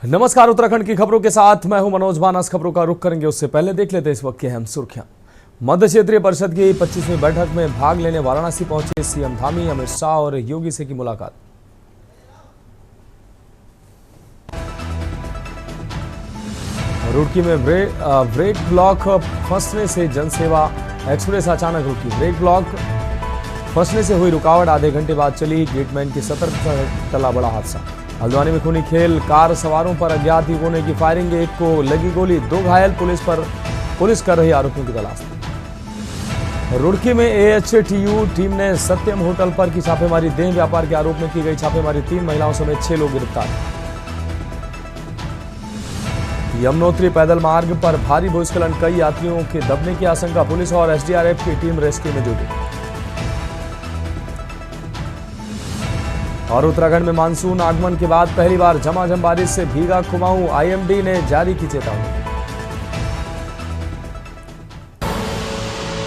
नमस्कार, उत्तराखंड की खबरों के साथ मैं हूं मनोज मानस। खबरों का रुख करेंगे उससे पहले देख लेते हैं इस वक्त की अहम सुर्खियां। मध्य क्षेत्रीय परिषद की 25वीं बैठक में भाग लेने वाराणसी पहुंचे सीएम धामी। अमित शाह और योगी से की मुलाकात। रुड़की में ब्रेक ब्लॉक फंसने से जनसेवा एक्सप्रेस अचानक रुकी। ब्रेक ब्लॉक फंसने से हुई रुकावट, आधे घंटे बाद चली। गेटमैन की सतर्कता से टला बड़ा हादसा। हल्द्वानी में खूनी खेल, कार सवारों पर अज्ञात युवकों ने की फायरिंग, एक को लगी गोली, 2 घायल। पुलिस कर रही आरोपियों की तलाश। रुड़की में एएचटीयू टीम ने सत्यम होटल पर की छापेमारी। देह व्यापार के आरोप में की गई छापेमारी, 3 महिलाओं समेत 6 लोग गिरफ्तार। यमुनोत्री पैदल मार्ग पर भारी भूस्खलन, कई यात्रियों के दबने की आशंका। पुलिस और एसडीआरएफ की टीम रेस्क्यू में जुटी। और उत्तराखंड में मानसून आगमन के बाद पहली बार झमाझम बारिश से भीगा कुमाऊं। आईएमडी ने जारी की चेतावनी।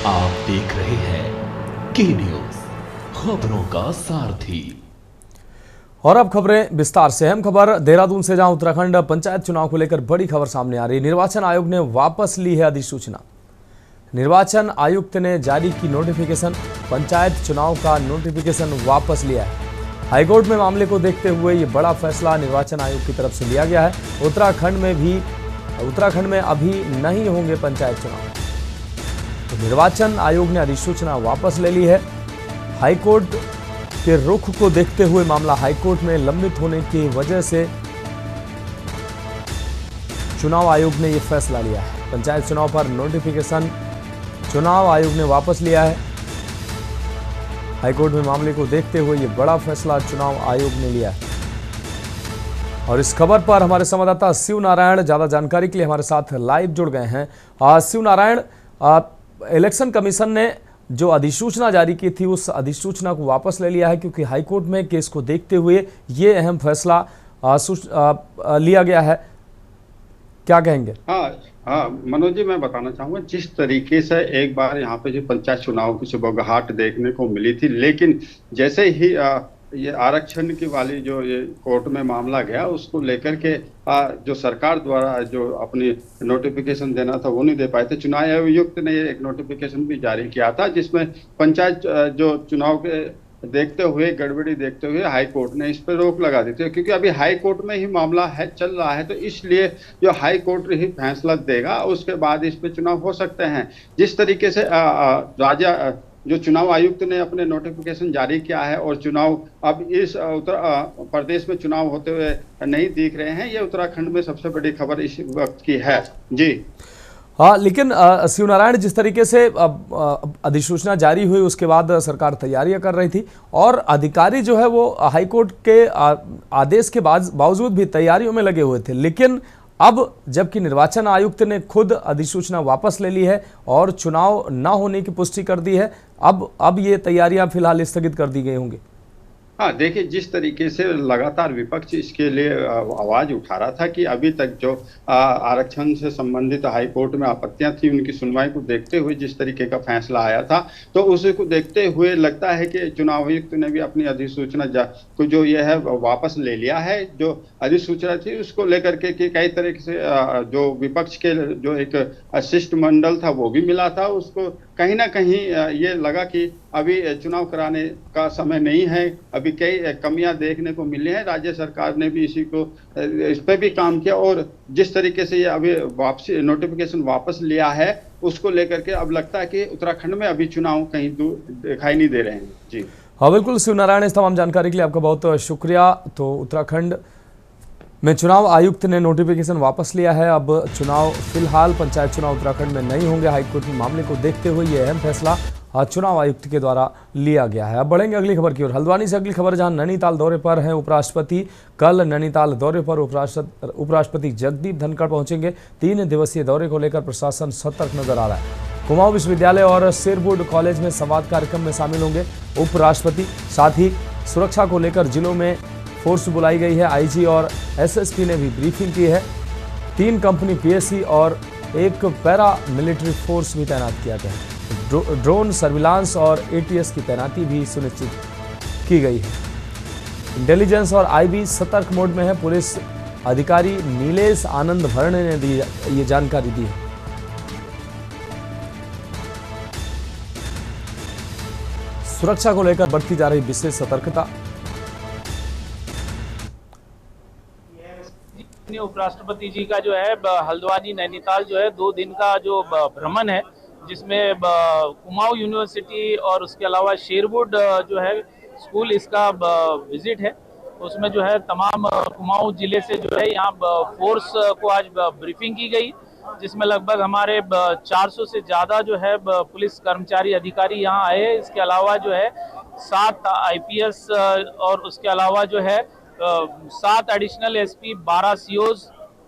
आप देख रहे हैं के न्यूज, खबरों का सारथी। और अब खबरें विस्तार से। अहम खबर देहरादून से, जहां उत्तराखंड पंचायत चुनाव को लेकर बड़ी खबर सामने आ रही है। निर्वाचन आयोग ने वापस ली है अधिसूचना। निर्वाचन आयुक्त ने जारी की नोटिफिकेशन। पंचायत चुनाव का नोटिफिकेशन वापस लिया है। हाईकोर्ट में मामले को देखते हुए ये बड़ा फैसला निर्वाचन आयोग की तरफ से लिया गया है। उत्तराखंड में अभी नहीं होंगे पंचायत चुनाव, तो निर्वाचन आयोग ने अधिसूचना वापस ले ली है। हाईकोर्ट के रुख को देखते हुए मामला हाईकोर्ट में लंबित होने की वजह से चुनाव आयोग ने यह फैसला लिया है। पंचायत चुनाव पर नोटिफिकेशन चुनाव आयोग ने वापस लिया है। हाईकोर्ट में मामले को देखते हुए यह बड़ा फैसला चुनाव आयोग ने लिया है। और इस खबर पर हमारे संवाददाता शिव नारायण ज्यादा जानकारी के लिए हमारे साथ लाइव जुड़ गए हैं। शिव नारायण, इलेक्शन कमीशन ने जो अधिसूचना जारी की थी उस अधिसूचना को वापस ले लिया है, क्योंकि हाईकोर्ट में केस को देखते हुए ये अहम फैसला लिया गया है। क्या कहेंगे? हाँ मनोज जी, मैं बताना चाहूंगा जिस तरीके से एक बार यहाँ पे जो पंचायत चुनाव की सुबगाहट देखने को मिली थी, लेकिन जैसे ही ये आरक्षण की वाली जो ये कोर्ट में मामला गया, उसको लेकर के जो सरकार द्वारा जो अपनी नोटिफिकेशन देना था वो नहीं दे पाए थे। चुनाव आयुक्त ने एक नोटिफिकेशन भी जारी किया था जिसमें पंचायत जो चुनाव के देखते हुए, गड़बड़ी देखते हुए हाई कोर्ट ने इस पर रोक लगा दी थी, क्योंकि अभी हाई कोर्ट में ही मामला है चल रहा है, तो इसलिए जो हाई कोर्ट ही फैसला देगा उसके बाद इस पे चुनाव हो सकते हैं। जिस तरीके से जो चुनाव आयुक्त ने अपने नोटिफिकेशन जारी किया है और चुनाव अब इस उत्तर प्रदेश में चुनाव होते हुए नहीं दिख रहे हैं, ये उत्तराखंड में सबसे बड़ी खबर इस वक्त की है जी। हाँ, लेकिन शिव नारायण, जिस तरीके से अधिसूचना जारी हुई उसके बाद सरकार तैयारियां कर रही थी और अधिकारी जो है वो हाईकोर्ट के आदेश के बावजूद भी तैयारियों में लगे हुए थे, लेकिन अब जबकि निर्वाचन आयुक्त ने खुद अधिसूचना वापस ले ली है और चुनाव न होने की पुष्टि कर दी है, अब ये तैयारियां फिलहाल स्थगित कर दी गई होंगी। हाँ देखिए, जिस तरीके से लगातार विपक्ष इसके लिए आवाज उठा रहा था कि अभी तक जो आरक्षण से संबंधित हाई कोर्ट में आपत्तियां थी, उनकी सुनवाई को देखते हुए जिस तरीके का फैसला आया था, तो उसे को देखते हुए लगता है कि चुनाव आयुक्त ने भी अपनी अधिसूचना को जो ये है वापस ले लिया है। जो अधिसूचना थी उसको लेकर के कि कई तरीके से जो विपक्ष के जो एक शिष्टमंडल था वो भी मिला था, उसको कहीं ना कहीं ये लगा कि अभी चुनाव कराने का समय नहीं है। अभी कई कमियां देखने को मिली हैं। राज्य सरकार ने भी इस पर भी काम किया और जिस तरीके से ये अभी वापसी नोटिफिकेशन वापस लिया है उसको लेकर के अब लगता है कि उत्तराखंड में अभी चुनाव कहीं दूर दिखाई नहीं दे रहे हैं जी। हाँ बिल्कुल शिव नारायण, इस तमाम जानकारी के लिए आपका बहुत शुक्रिया। तो उत्तराखंड में चुनाव आयुक्त ने नोटिफिकेशन वापस लिया है। अब चुनाव फिलहाल पंचायत चुनाव उत्तराखंड में नहीं होंगे। हाईकोर्ट में मामले को देखते हुए यह अहम फैसला चुनाव आयुक्त के द्वारा लिया गया है। अब बढ़ेंगे अगली खबर की ओर। हल्द्वानी से अगली खबर, जहां नैनीताल दौरे पर हैं उपराष्ट्रपति। कल नैनीताल दौरे पर उपराष्ट्रपति जगदीप धनखड़ पहुंचेंगे। 3 दिवसीय दौरे को लेकर प्रशासन सतर्क नजर आ रहा है। कुमाऊं विश्वविद्यालय और शेरवुड कॉलेज में संवाद कार्यक्रम में शामिल होंगे उपराष्ट्रपति। साथ ही सुरक्षा को लेकर जिलों में फोर्स बुलाई गई है। आईजी और एसएसपी ने भी ब्रीफिंग की है। 3 कंपनी पीएससी और 1 पैरा मिलिट्री फोर्स भी तैनात किया गया है। ड्रोन सर्विलांस और एटीएस की तैनाती भी सुनिश्चित की गई है। इंटेलिजेंस और आईबी सतर्क मोड में है। पुलिस अधिकारी नीलेश आनंद भरणे ने दी ये जानकारी दी है। सुरक्षा को लेकर बढ़ती जा रही विशेष सतर्कता। उपराष्ट्रपति जी का जो है हल्द्वानी नैनीताल जो है 2 दिन का जो भ्रमण है, जिसमें कुमाऊं यूनिवर्सिटी और उसके अलावा शेरवुड जो है स्कूल, इसका विजिट है। उसमें जो है तमाम कुमाऊं जिले से जो है यहाँ फोर्स को आज ब्रीफिंग की गई, जिसमें लगभग हमारे 400 से ज़्यादा जो है पुलिस कर्मचारी अधिकारी यहाँ आए हैं। इसके अलावा जो है 7 आईपीएस और उसके अलावा जो है 7 एडिशनल एसपी, 12 सीओज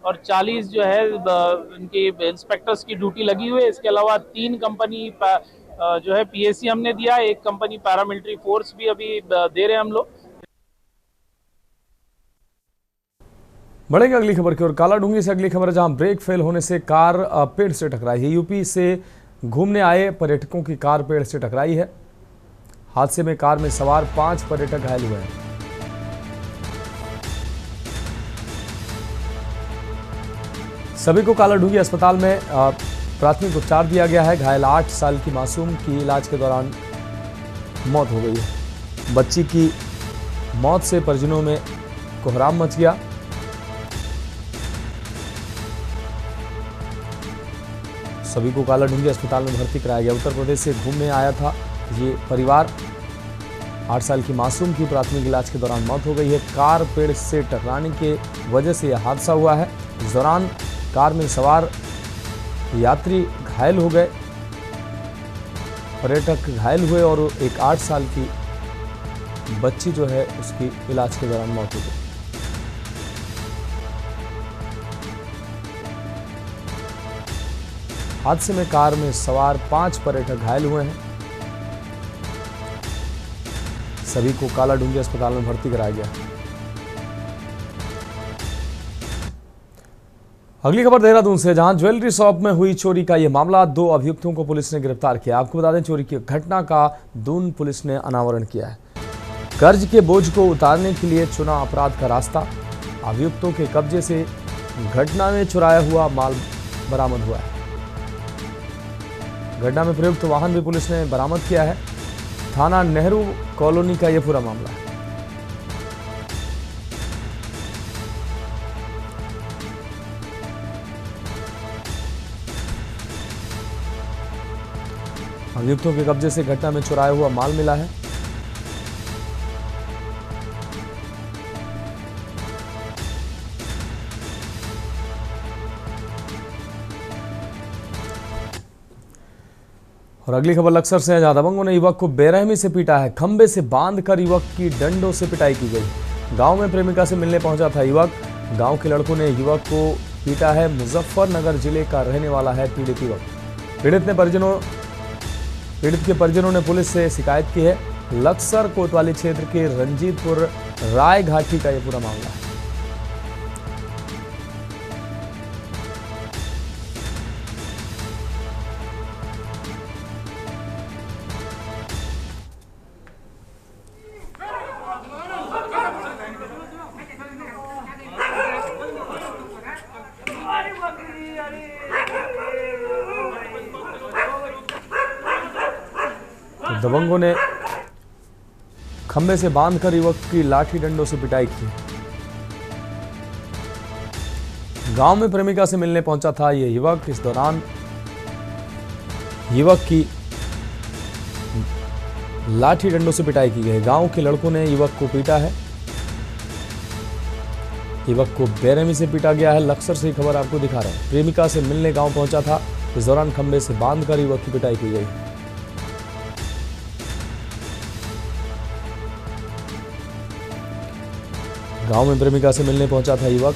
और 40 जो है इनकी इंस्पेक्टर्स की ड्यूटी लगी हुई है। इसके अलावा 3 कंपनी जो है पीएसी हमने दिया, 1 कंपनी पैरामिलिट्री फोर्स भी अभी दे रहे हैं हम लोग। बढ़ेंगे अगली खबर की ओर। कालाढूंगी से अगली खबर है, जहां ब्रेक फेल होने से कार पेड़ से टकराई है। यूपी से घूमने आए पर्यटकों की कार पेड़ से टकराई है। हादसे में कार में सवार 5 पर्यटक घायल हुए हैं। सभी को कालाढूंगी अस्पताल में प्राथमिक उपचार दिया गया है। घायल 8 साल की मासूम की इलाज के दौरान मौत हो गई है। बच्ची की मौत से परिजनों में कोहराम मच गया। सभी को कालाढूंगी अस्पताल में भर्ती कराया गया। उत्तर प्रदेश से घूमने आया था ये परिवार। 8 साल की मासूम की प्राथमिक इलाज के दौरान मौत हो गई है। कार पेड़ से टकराने के वजह से यह हादसा हुआ है। इस दौरान कार में सवार यात्री घायल हो गए, पर्यटक घायल हुए और एक 8 साल की बच्ची जो है उसकी इलाज के दौरान मौत हो गई। हादसे में कार में सवार 5 पर्यटक घायल हुए हैं। सभी को कालाढूंगी अस्पताल में भर्ती कराया गया। अगली खबर देहरादून से, जहां ज्वेलरी शॉप में हुई चोरी का यह मामला। 2 अभियुक्तों को पुलिस ने गिरफ्तार किया। आपको बता दें, चोरी की घटना का दून पुलिस ने अनावरण किया है। कर्ज के बोझ को उतारने के लिए चुना अपराध का रास्ता। अभियुक्तों के कब्जे से घटना में चुराया हुआ माल बरामद हुआ है। घटना में प्रयुक्त वाहन भी पुलिस ने बरामद किया है। थाना नेहरू कॉलोनी का यह पूरा मामला है। अभियुक्तों के कब्जे से घटना में चुराया हुआ माल मिला है। और अगली खबर लक्सर से है, जहां दबंगों ने युवक को बेरहमी से पीटा है। खंबे से बांधकर युवक की डंडों से पिटाई की गई। गांव में प्रेमिका से मिलने पहुंचा था युवक। गांव के लड़कों ने युवक को पीटा है। मुजफ्फरनगर जिले का रहने वाला है पीड़ित युवक। पीड़ित के परिजनों ने पुलिस से शिकायत की है। लक्सर कोतवाली क्षेत्र के रंजीतपुर राय घाटी का यह पूरा मामला है। दबंगों ने खंबे से बांधकर युवक की लाठी डंडों से पिटाई की। गांव में प्रेमिका से मिलने पहुंचा था यह युवक। इस दौरान युवक की लाठी डंडों से पिटाई की गई। गांव के लड़कों ने युवक को पीटा है। युवक को बेरहमी से पीटा गया है। लक्सर से खबर आपको दिखा रहे हैं। प्रेमिका से मिलने गांव पहुंचा था। इस दौरान खंबे से बांधकर युवक की पिटाई की गई। गांव में प्रेमिका से मिलने पहुंचा था युवक।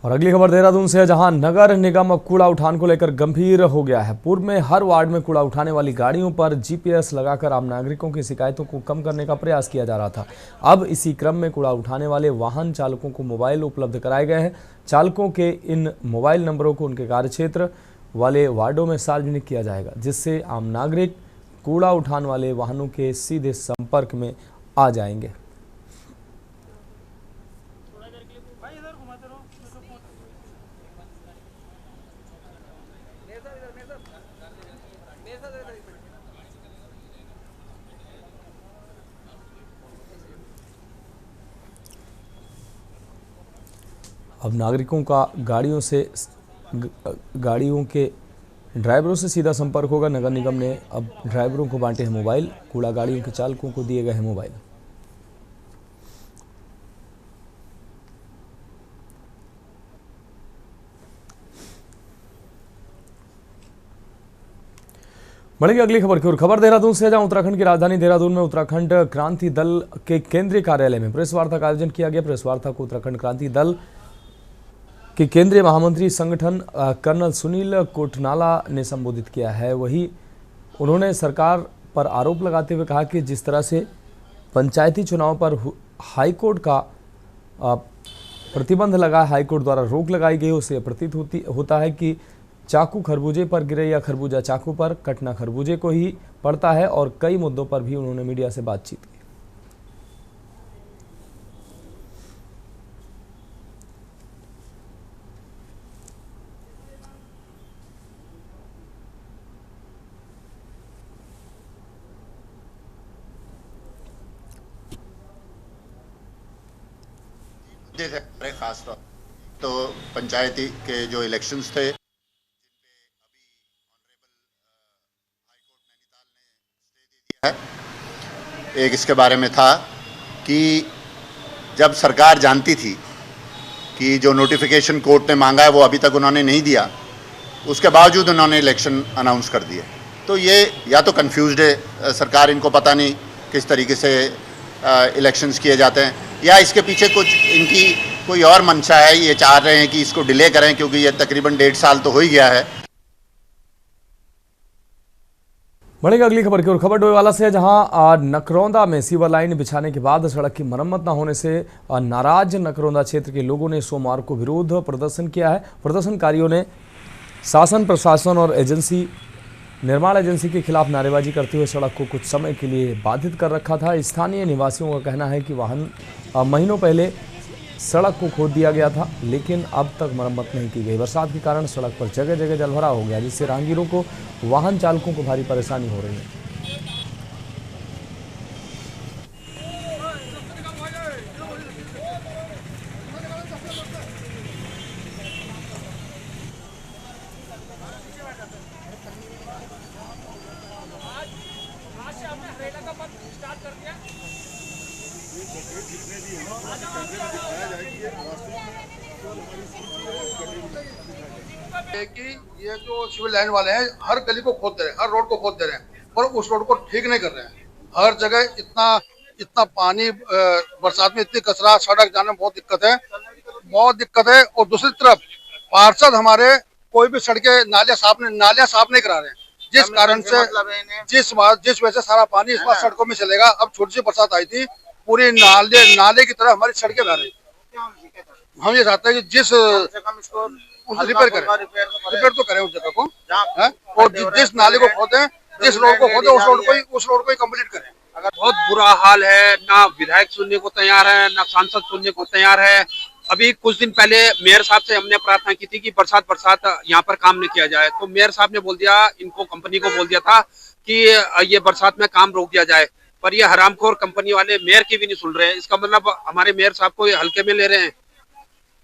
और अगली खबर देहरादून से है, जहां नगर निगम अब कूड़ा उठान को लेकर गंभीर हो गया है। पूर्व में हर वार्ड में कूड़ा उठाने वाली गाड़ियों पर जीपीएस लगाकर आम नागरिकों की शिकायतों को कम करने का प्रयास किया जा रहा था। अब इसी क्रम में कूड़ा उठाने वाले वाहन चालकों को मोबाइल उपलब्ध कराए गए हैं। चालकों के इन मोबाइल नंबरों को उनके कार्यक्षेत्र वाले वार्डों में सार्वजनिक किया जाएगा, जिससे आम नागरिक कूड़ा उठाने वाले वाहनों के सीधे संपर्क में आ जाएंगे। अब नागरिकों का गाड़ियों के ड्राइवरों से सीधा संपर्क होगा। नगर निगम ने अब ड्राइवरों को बांटे हैं मोबाइल, कूड़ा गाड़ियों के चालकों को दिए गए हैं मोबाइल। बढ़ेगी अगली खबर की ओर। खबर देहरादून से, जहां उत्तराखंड की राजधानी देहरादून में उत्तराखंड क्रांति दल के केंद्रीय कार्यालय में प्रेस वार्ता का आयोजन किया गया। प्रेस वार्ता को उत्तराखंड क्रांति दल के केंद्रीय महामंत्री संगठन कर्नल सुनील कोटनाला ने संबोधित किया है। वहीं उन्होंने सरकार पर आरोप लगाते हुए कहा कि जिस तरह से पंचायती चुनाव पर हाईकोर्ट का प्रतिबंध लगा, हाईकोर्ट द्वारा रोक लगाई गई, उससे प्रतीत होता है कि चाकू खरबूजे पर गिरे या खरबूजा चाकू पर, कटना खरबूजे को ही पड़ता है। और कई मुद्दों पर भी उन्होंने मीडिया से बातचीत की। खास तौर तो पंचायती के जो इलेक्शंस थे, एक इसके बारे में था कि जब सरकार जानती थी कि जो नोटिफिकेशन कोर्ट ने मांगा है वो अभी तक उन्होंने नहीं दिया, उसके बावजूद उन्होंने इलेक्शन अनाउंस कर दिए। तो ये या तो कंफ्यूज्ड है सरकार, इनको पता नहीं किस तरीके से इलेक्शंस किए जाते हैं, या इसके पीछे कुछ इनकी कोई और मंशा है, ये चाह रहे हैं कि इसको डिले करें, क्योंकि ये तकरीबन 1.5 साल तो हो ही गया है। बढ़ेगा अगली खबर की ओर। खबर डोईवाला से है, जहां नकरौंदा में सीवर लाइन बिछाने के बाद सड़क की मरम्मत न होने से नाराज नकरौंदा क्षेत्र के लोगों ने सोमवार को विरोध प्रदर्शन किया है। प्रदर्शनकारियों ने शासन, प्रशासन और निर्माण एजेंसी के खिलाफ नारेबाजी करते हुए सड़क को कुछ समय के लिए बाधित कर रखा था। स्थानीय निवासियों का कहना है कि महीनों पहले सड़क को खोद दिया गया था, लेकिन अब तक मरम्मत नहीं की गई। बरसात के कारण सड़क पर जगह जगह जलभराव हो गया, जिससे राहगीरों को, वाहन चालकों को भारी परेशानी हो रही है। कि ये जो सिविल लाइन वाले हैं हर गली को खोद दे रहे हैं, हर रोड को खोद दे रहे हैं, पर उस रोड को ठीक नहीं कर रहे हैं। हर जगह इतना पानी, बरसात में इतनी कचरा, सड़क जाने में बहुत दिक्कत है। और दूसरी तरफ पार्षद हमारे कोई भी सड़कें, नालियां साफ नहीं करा रहे हैं, जिस कारण से जिस वजह से सारा पानी इस बार सड़कों में चलेगा। अब छोटी सी बरसात आई थी, पूरी नाले की तरह हमारी सड़कें बह रही। हम ये चाहते हैं कि जिस रिपेयर तो करें उस जगह को, और जिस नाले को खोदें, जिस रोड को खोदें, उस रोड को ही कंप्लीट करें। अगर बहुत बुरा हाल है, ना विधायक सुनने को तैयार है, ना सांसद सुनने को तैयार है। अभी कुछ दिन पहले मेयर साहब से हमने प्रार्थना की थी कि बरसात यहाँ पर काम नहीं किया जाए, तो मेयर साहब ने बोल दिया, इनको कंपनी को बोल दिया था कि ये बरसात में काम रोक दिया जाए। पर ये हरामखोर कंपनी वाले मेयर की भी नहीं सुन रहे हैं। इसका मतलब हमारे मेयर साहब को ये हल्के में ले रहे हैं।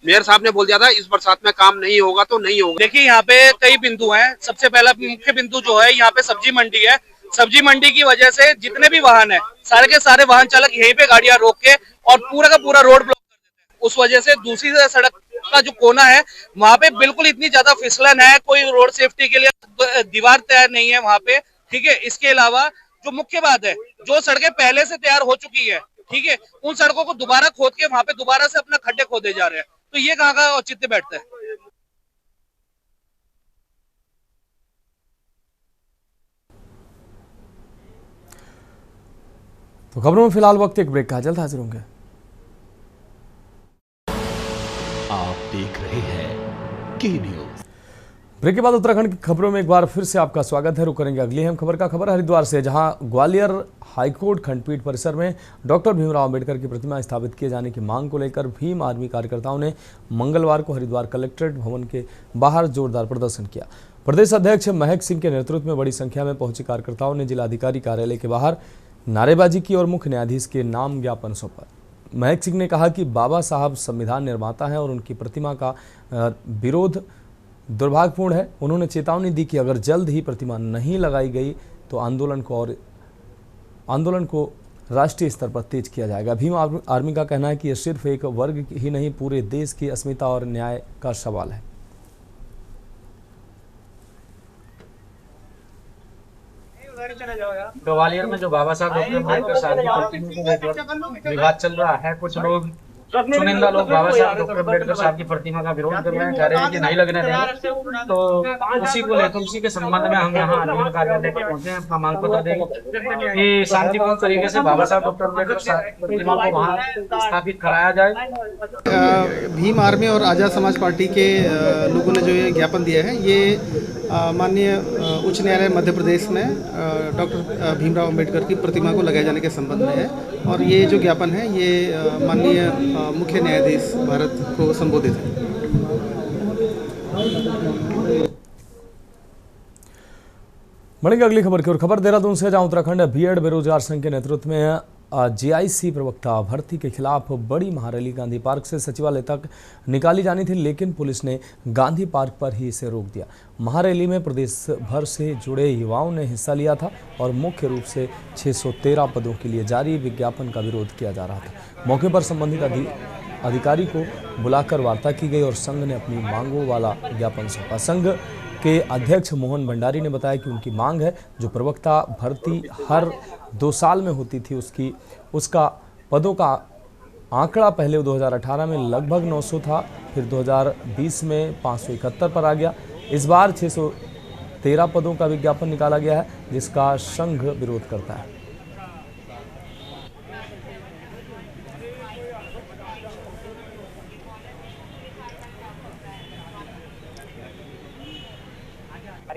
मेयर साहब ने बोल दिया था इस बरसात में काम नहीं होगा तो नहीं होगा। देखिए, यहाँ पे कई बिंदु हैं। सबसे पहला मुख्य बिंदु जो है, यहाँ पे सब्जी मंडी है। सब्जी मंडी की वजह से जितने भी वाहन है, सारे के सारे वाहन चालक यहीं पे गाड़ियां रोक के और पूरा का पूरा रोड ब्लॉक कर देते हैं। उस वजह से दूसरी सड़क का जो कोना है, वहाँ पे बिल्कुल इतनी ज्यादा फिसलन है, कोई रोड सेफ्टी के लिए दीवार तैयार नहीं है वहाँ पे। ठीक है, इसके अलावा जो मुख्य बात है, जो सड़कें पहले से तैयार हो चुकी है, ठीक है, उन सड़कों को दोबारा खोद के वहाँ पे दोबारा से अपना खड्डे खोदे जा रहे हैं। तो ये कहाँ का औचित्य बैठता है। तो खबरों में फिलहाल वक्त एक ब्रेक का, जल्द हाजिर होंगे। आप देख रहे हैं के न्यूज। ब्रेक के बाद उत्तराखंड की खबरों में एक बार फिर से आपका स्वागत है। रुक करेंगे अगली अहम खबर का। खबर हरिद्वार से, जहां ग्वालियर हाईकोर्ट खंडपीठ परिसर में डॉक्टर भीमराव अंबेडकर की प्रतिमा स्थापित किए जाने की मांग को लेकर भीम आर्मी कार्यकर्ताओं ने मंगलवार को हरिद्वार कलेक्ट्रेट भवन के बाहर जोरदार प्रदर्शन किया। प्रदेश अध्यक्ष महक सिंह के नेतृत्व में बड़ी संख्या में पहुंचे कार्यकर्ताओं ने जिलाधिकारी कार्यालय के बाहर नारेबाजी की और मुख्य न्यायाधीश के नाम ज्ञापन सौंपा। महक सिंह ने कहा कि बाबा साहब संविधान निर्माता हैं और उनकी प्रतिमा का विरोध दुर्भाग्यपूर्ण है। उन्होंने चेतावनी दी कि अगर जल्द ही प्रतिमा नहीं लगाई गई तो आंदोलन को राष्ट्रीय स्तर पर तेज किया जाएगा। भीम आर्मी का कहना है कि यह सिर्फ एक वर्ग ही नहीं, पूरे देश की अस्मिता और न्याय का सवाल है। ग्वालियर में जो बाबा साहब डॉक्टर अम्बेडकर साहब की प्रतिमा को विवाद चल रहा है, कुछ लोग चुनिंदा लोग बाबा साहब डॉक्टर अम्बेडकर साहब की प्रतिमा का विरोध कर रहे हैं, कह रहे हैं कि नहीं लगने देंगे। तो उसी को लेकर, उसी के संबंध में हम यहाँ आंदोलन कार्यालय पर पहुंचे हैं, अपना मांग पत्र देंगे कि शांतिपूर्ण तरीके से बाबा साहब डॉक्टर अम्बेडकर साहब की प्रतिमा को वहाँ स्थापित कराया जाए। भीम आर्मी और आजाद समाज पार्टी के लोगों ने जो ये ज्ञापन दिया है, ये माननीय उच्च न्यायालय मध्य प्रदेश में डॉक्टर भीमराव अंबेडकर की प्रतिमा को लगाए जाने के संबंध में है। और ये जो ज्ञापन है, ये माननीय मुख्य न्यायाधीश भारत को संबोधित है। बढ़ेंगे अगली खबर की ओर। खबर देहरादून से, जहां उत्तराखंड बीएड बेरोजगार संघ के नेतृत्व में जीआईसी प्रवक्ता भर्ती के खिलाफ बड़ी महारैली गांधी पार्क से सचिवालय तक निकाली जानी थी, लेकिन पुलिस ने गांधी पार्क पर ही इसे रोक दिया। महारैली में प्रदेश भर से जुड़े युवाओं ने हिस्सा लिया था और मुख्य रूप से 613 पदों के लिए जारी विज्ञापन का विरोध किया जा रहा था। मौके पर संबंधित अधिकारी को बुलाकर वार्ता की गई और संघ ने अपनी मांगों वाला ज्ञापन सौंपा। संघ के अध्यक्ष मोहन भंडारी ने बताया कि उनकी मांग है, जो प्रवक्ता भर्ती हर 2 साल में होती थी, उसका पदों का आंकड़ा पहले 2018 में लगभग 900 था, फिर 2020 में 571 पर आ गया। इस बार 613 पदों का विज्ञापन निकाला गया है, जिसका संघ विरोध करता है।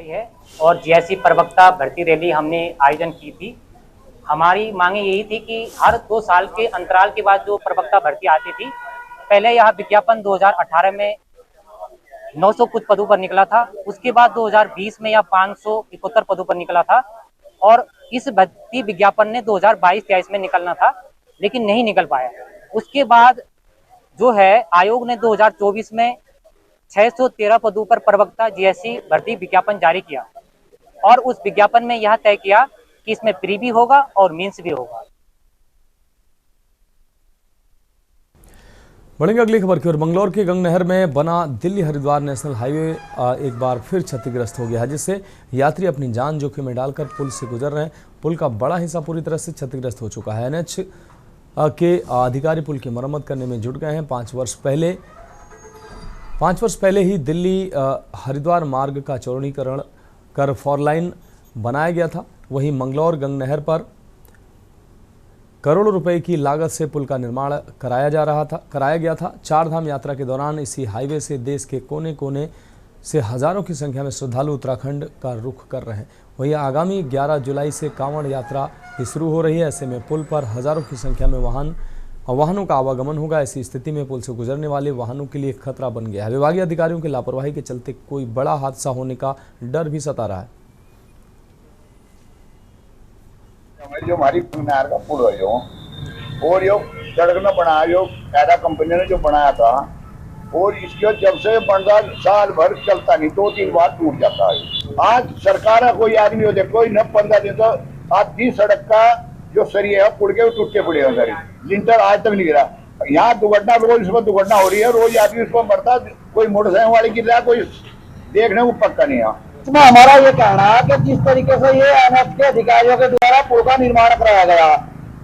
है और जीआईसी प्रवक्ता भर्ती रैली हमने आयोजन की थी। हमारी मांगे यही थी कि हर 2 साल के अंतराल के बाद जो प्रवक्ता भर्ती आती थी, पहले यह विज्ञापन 2018 में 900 कुछ पदों पर निकला था, उसके बाद 2020 में यह 571 पदों पर निकला था और इस भर्ती विज्ञापन ने 2022-23 में निकलना था, लेकिन नहीं निकल पाया। उसके बाद जो है आयोग ने 2024 में 613 पदों पर प्रवक्ता जीएससी भर्ती विज्ञापन जारी किया और उस विज्ञापन में यह तय किया कि इसमें प्री भी होगा और मेंस भी होगा। बढ़ेंगे अगली खबर की ओर। मंगलौर के गंग नहर में बना दिल्ली हरिद्वार नेशनल हाईवे एक बार फिर क्षतिग्रस्त हो गया है, जिससे यात्री अपनी जान जोखिम में डालकर पुल से गुजर रहे हैं। पुल का बड़ा हिस्सा पूरी तरह से क्षतिग्रस्त हो चुका है। एनएच के अधिकारी पुल की मरम्मत करने में जुट गए हैं। 5 वर्ष पहले ही दिल्ली हरिद्वार मार्ग का चौड़ीकरण कर 4 लाइन बनाया गया था। वहीं मंगलौर गंग नहर पर करोड़ों रुपए की लागत से पुल का निर्माण कराया गया था। 4 धाम यात्रा के दौरान इसी हाईवे से देश के कोने कोने से हजारों की संख्या में श्रद्धालु उत्तराखंड का रुख कर रहे हैं। वहीं आगामी 11 जुलाई से कांवड़ यात्रा भी शुरू हो रही है। ऐसे में पुल पर हजारों की संख्या में वाहनों का आवागमन होगा। ऐसी स्थिति में पुल से गुजरने वाले वाहनों के लिए खतरा बन गया है। विभागीय अधिकारियों की लापरवाही के चलते कोई बड़ा हादसा होने का डर भी सता रहा है। जो हमारी नहर का पुल है और यो सड़क में बनाया, जो पैदा कंपनी ने जो बनाया था, और इसके जब से बनता साल भर चलता नहीं, 2-3 बार टूट जाता है। आज सरकार है, कोई आदमी हो देखो न 15 दिन तो आधी सड़क का जो सरिया है पुल के टूटते पड़े हैं। लिंटर आज तक नहीं गिरा। यहाँ दुर्घटना रोज इसमें दुर्घटना हो रही है, रोज आदमी उसको मरता, कोई मोटरसाइकिल वाले गिर रहा है, कोई देखने को पक्का नहीं है। इसमें हमारा ये कहना है कि जिस तरीके से ये एनएच के अधिकारियों के द्वारा पुल का निर्माण कराया गया,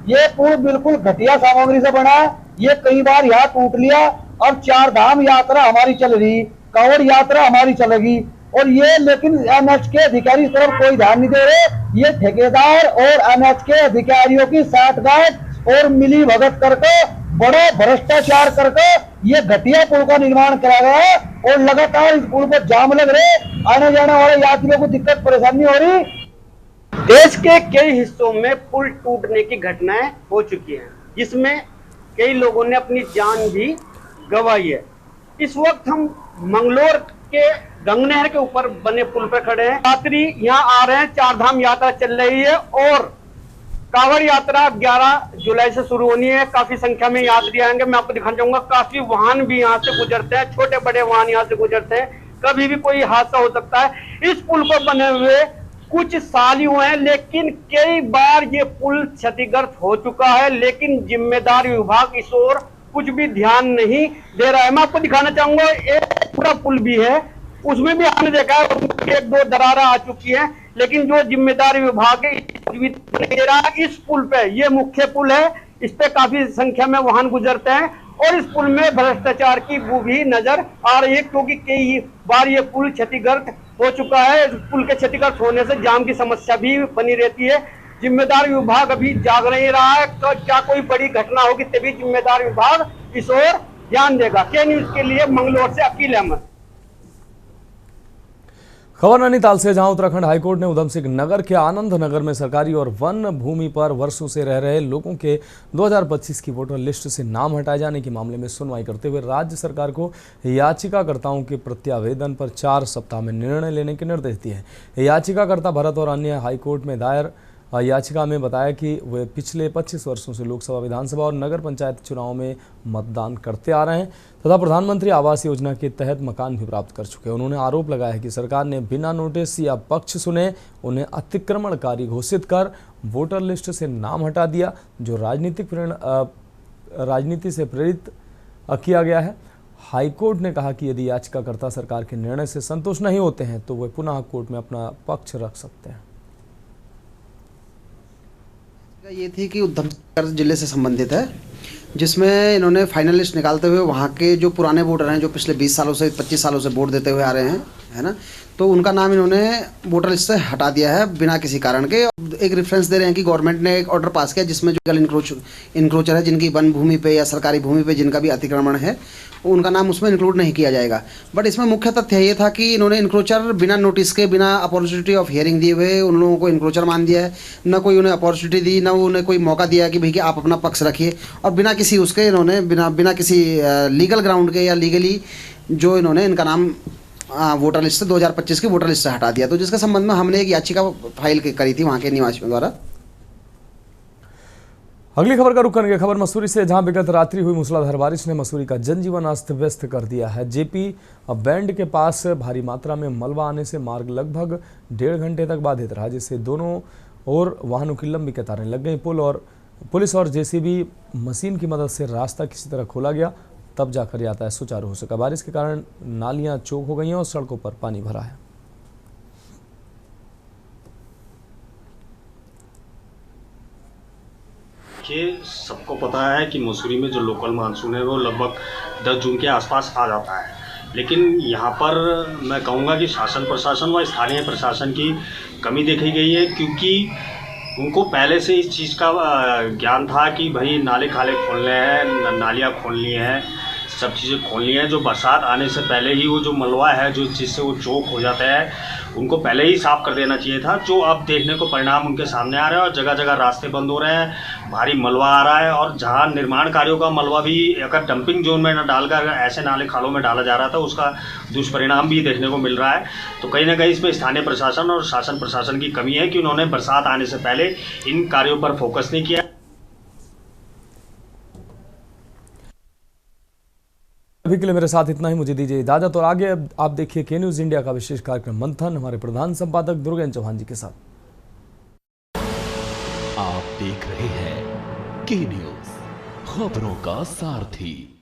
ये पुल बिल्कुल घटिया सामग्री से बना है। ये कई बार यहाँ टूट लिया अब 4 धाम यात्रा हमारी चल रही, कांवड़ यात्रा हमारी चलेगी, और ये लेकिन एनएच के अधिकारी इस तरफ कोई ध्यान नहीं दे रहे। ये ठेकेदार और एनएच के अधिकारियों की साठगांठ और मिली भगत करके बड़ा भ्रष्टाचार करके ये घटिया पुल का निर्माण कराया गया है, और लगातार इस पुल पर जाम लग रहे, आने जाने वाले यात्रियों को दिक्कत परेशानी हो रही। देश के कई हिस्सों में पुल टूटने की घटनाएं हो चुकी हैं, जिसमें कई लोगों ने अपनी जान भी गंवाई है। इस वक्त हम मंगलोर के गंगनहर के ऊपर बने पुल पर खड़े हैं। यात्री यहाँ आ रहे हैं, 4 धाम यात्रा चल रही है और कांवड़ यात्रा 11 जुलाई से शुरू होनी है। काफी संख्या में यात्री आएंगे। मैं आपको दिखाना चाहूंगा, काफी वाहन भी यहाँ से गुजरते हैं, छोटे बड़े वाहन यहाँ से गुजरते हैं। कभी भी कोई हादसा हो सकता है। इस पुल पर बने हुए कुछ साल ही हुए हैं, लेकिन कई बार ये पुल क्षतिग्रस्त हो चुका है, लेकिन जिम्मेदार विभाग इस ओर कुछ भी ध्यान नहीं दे रहा है। मैं आपको दिखाना चाहूंगा, एक पूरा पुल भी है, उसमें भी हमने देखा है 1-2 दरारें आ चुकी हैं, लेकिन जो जिम्मेदार विभाग है नहीं दे रहा है। इस पुल पे, ये मुख्य पुल है, इस पे काफी संख्या में वाहन गुजरते हैं और इस पुल में भ्रष्टाचार की बू भी नजर आ रही है, क्योंकि कई बार ये पुल क्षतिग्रस्त हो चुका है। इस पुल के क्षतिग्रस्त होने से जाम की समस्या भी बनी रहती है। जिम्मेदार विभाग अभी जाग नहीं रहा है, तो क्या कोई बड़ी घटना होगी तभी जिम्मेदार विभाग इस ओर ध्यान देगा। के न्यूज के लिए मंगलोर से अकील अहमद। खबर नैनीताल से, जहां उत्तराखंड हाईकोर्ट ने उधम सिंह नगर के आनंद नगर में सरकारी और वन भूमि पर वर्षों से रह रहे लोगों के 2025 की वोटर लिस्ट से नाम हटाए जाने के मामले में सुनवाई करते हुए राज्य सरकार को याचिकाकर्ताओं के प्रत्यावेदन पर 4 सप्ताह में निर्णय लेने के निर्देश दिए हैं। याचिकाकर्ता भरत और अन्य हाईकोर्ट में दायर याचिका में बताया कि वे पिछले 25 वर्षों से लोकसभा, विधानसभा और नगर पंचायत चुनाव में मतदान करते आ रहे हैं तथा प्रधानमंत्री आवास योजना के तहत मकान भी प्राप्त कर चुके हैं। उन्होंने आरोप लगाया है कि सरकार ने बिना नोटिस या पक्ष सुने उन्हें अतिक्रमणकारी घोषित कर वोटर लिस्ट से नाम हटा दिया, जो राजनीति से प्रेरित किया गया है। हाईकोर्ट ने कहा कि यदि याचिकाकर्ता सरकार के निर्णय से संतुष्ट नहीं होते हैं तो वे पुनः कोर्ट में अपना पक्ष रख सकते हैं। ये थी कि उधम सिंह नगर जिले से संबंधित है, जिसमें इन्होंने फाइनल लिस्ट निकालते हुए वहाँ के जो पुराने वोटर हैं, जो पिछले 20 सालों से 25 सालों से वोट देते हुए आ रहे हैं, है ना, तो उनका नाम इन्होंने वोटर लिस्ट से हटा दिया है बिना किसी कारण के। एक रेफरेंस दे रहे हैं कि गवर्नमेंट ने एक ऑर्डर पास किया जिसमें जो इंक्रोचर है, जिनकी वन भूमि पे या सरकारी भूमि पे जिनका भी अतिक्रमण है, उनका नाम उसमें इंक्लूड नहीं किया जाएगा। बट इसमें मुख्य तथ्य ये था कि इन्होंने इंक्रोचर बिना नोटिस के, बिना अपॉर्चुनिटी ऑफ हियरिंग दिए हुए उन लोगों को इंक्रोचर मान दिया है। न कोई उन्हें अपॉर्चुनिटी दी, न उन्हें कोई मौका दिया कि भैया आप अपना पक्ष रखिए, और बिना किसी उसके इन्होंने बिना किसी लीगल ग्राउंड के या लीगली जो इन्होंने इनका नाम वोटर लिस्ट से 2025 की वोटर लिस्ट से हटा दिया। तो जिसके संबंध में हमने एक याचिका फाइल करी थी वहाँ के निवासियों द्वारा। अगली खबर का रुख करेंगे। खबर मसूरी से, जहां विगत रात्रि हुई मूसलाधार बारिश ने मसूरी का जनजीवन अस्त व्यस्त कर दिया है। जेपी बैंड के पास भारी मात्रा में मलबा आने से मार्ग लगभग 1.5 घंटे तक बाधित रहा, जिससे दोनों ओर वाहनों की लंबी कतारें लग गई। पुलिस और जेसीबी मशीन की मदद से रास्ता किसी तरह खोला गया, तब जाकर यातायात सुचारू हो सका। बारिश के कारण नालियां चौक हो गई हैं और सड़कों पर पानी भरा है। ये सबको पता है कि मसूरी में जो लोकल मानसून है वो लगभग 10 जून के आसपास आ जाता है, लेकिन यहाँ पर मैं कहूँगा कि शासन प्रशासन व स्थानीय प्रशासन की कमी देखी गई है, क्योंकि उनको पहले से इस चीज़ का ज्ञान था कि भाई नाले खाले खोलने हैं, नालियाँ खोलनी हैं, सब चीज़ें खोलनी है। जो बरसात आने से पहले ही वो जो मलबा है, जो जिससे वो चौक हो जाता है, उनको पहले ही साफ़ कर देना चाहिए था। जो अब देखने को परिणाम उनके सामने आ रहे हैं और जगह जगह रास्ते बंद हो रहे हैं, भारी मलबा आ रहा है, और जहाँ निर्माण कार्यों का मलबा भी अगर डंपिंग जोन में न डालकर अगर ऐसे नाले खालों में डाला जा रहा था, उसका दुष्परिणाम भी देखने को मिल रहा है। तो कहीं ना कहीं इसमें स्थानीय प्रशासन और शासन प्रशासन की कमी है कि उन्होंने बरसात आने से पहले इन कार्यों पर फोकस नहीं किया। अभी के लिए मेरे साथ इतना ही, मुझे दीजिए इजाजत। और आगे अब आप देखिए के न्यूज इंडिया का विशेष कार्यक्रम मंथन हमारे प्रधान संपादक दुर्गेन चौहान जी के साथ। आप देख रहे हैं के न्यूज, खबरों का सारथी।